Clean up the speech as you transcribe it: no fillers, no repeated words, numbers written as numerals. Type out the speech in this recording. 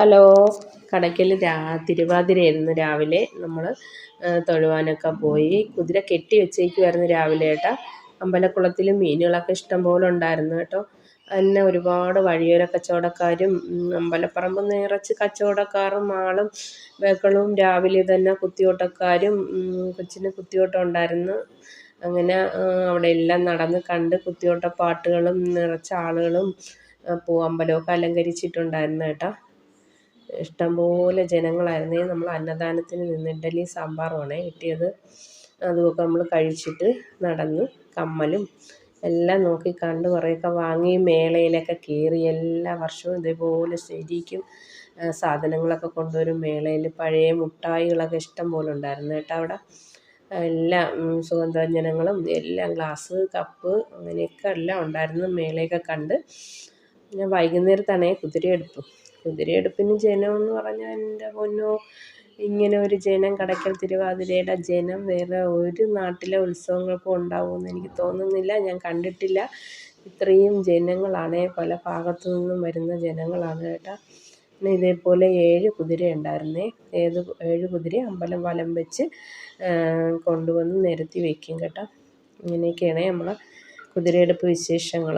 Hello. Kadakkal തിരുവാതിരയായിരുന്നു രാവിലെ. നമ്മൾ തൊഴുവാനൊക്കെ പോയി. കുതിര കെട്ടി വെച്ചേക്കുമായിരുന്നു രാവിലെ കേട്ടോ. അമ്പലക്കുളത്തിലും മീനുകളൊക്കെ ഇഷ്ടം പോലെ ഉണ്ടായിരുന്നു കേട്ടോ. പിന്നെ ഒരുപാട് വഴിയോര കച്ചവടക്കാരും അമ്പലപ്പറമ്പ് നിറച്ച് കച്ചവടക്കാരും ആളും ബഹളവും. രാവിലെ തന്നെ കുത്തിയോട്ടക്കാരും കൊച്ചിന് കുത്തിയോട്ടം ഉണ്ടായിരുന്നു. അങ്ങനെ അവിടെ എല്ലാം നടന്ന് കണ്ട് കുത്തിയോട്ട പാട്ടുകളും നിറച്ച ആളുകളും അമ്പലമൊക്കെ അലങ്കരിച്ചിട്ടുണ്ടായിരുന്നു കേട്ടോ. ഇഷ്ടംപോലെ ജനങ്ങളായിരുന്നേ. നമ്മൾ അന്നദാനത്തിന് നിന്ന് ഇഡ്ഡലി സാമ്പാറുമാണേ കിട്ടിയത്. അതുമൊക്കെ നമ്മൾ കഴിച്ചിട്ട് നടന്ന് കമ്മലും എല്ലാം നോക്കി കണ്ട് കുറേയൊക്കെ വാങ്ങി. മേളയിലൊക്കെ കയറി. എല്ലാ വർഷവും ഇതേപോലെ ശരിക്കും സാധനങ്ങളൊക്കെ കൊണ്ടുവരും മേളയിൽ. പഴയ മുട്ടായികളൊക്കെ ഇഷ്ടം പോലെ ഉണ്ടായിരുന്നു കേട്ടോ അവിടെ. എല്ലാം സുഗന്ധവ്യഞ്ജനങ്ങളും എല്ലാം, ഗ്ലാസ്, കപ്പ്, അങ്ങനെയൊക്കെ എല്ലാം ഉണ്ടായിരുന്നു. മേളയൊക്കെ കണ്ട് ഞാൻ വൈകുന്നേരത്താണേ കുതിരയെടുപ്പിന് ജനമെന്ന് പറഞ്ഞാൽ എൻ്റെ പൊന്നോ, ഇങ്ങനെ ഒരു ജനം കടയ്ക്കൽ തിരുവാതിരയുടെ ജനം വേറെ ഒരു നാട്ടിലെ ഉത്സവങ്ങൾക്കും ഉണ്ടാവുമെന്ന് എനിക്ക് തോന്നുന്നില്ല. ഞാൻ കണ്ടിട്ടില്ല. ഇത്രയും ജനങ്ങളാണേ, പല ഭാഗത്തു നിന്നും വരുന്ന ജനങ്ങളാണ് കേട്ടോ. പിന്നെ ഇതേപോലെ 7 കുതിര ഉണ്ടായിരുന്നേ. 7 കുതിര അമ്പലം വലം വെച്ച് കൊണ്ടുവന്ന് നിരത്തി വയ്ക്കും കേട്ടോ. ഇങ്ങനെയൊക്കെയാണ് നമ്മളെ കുതിരയെടുപ്പ് വിശേഷങ്ങൾ.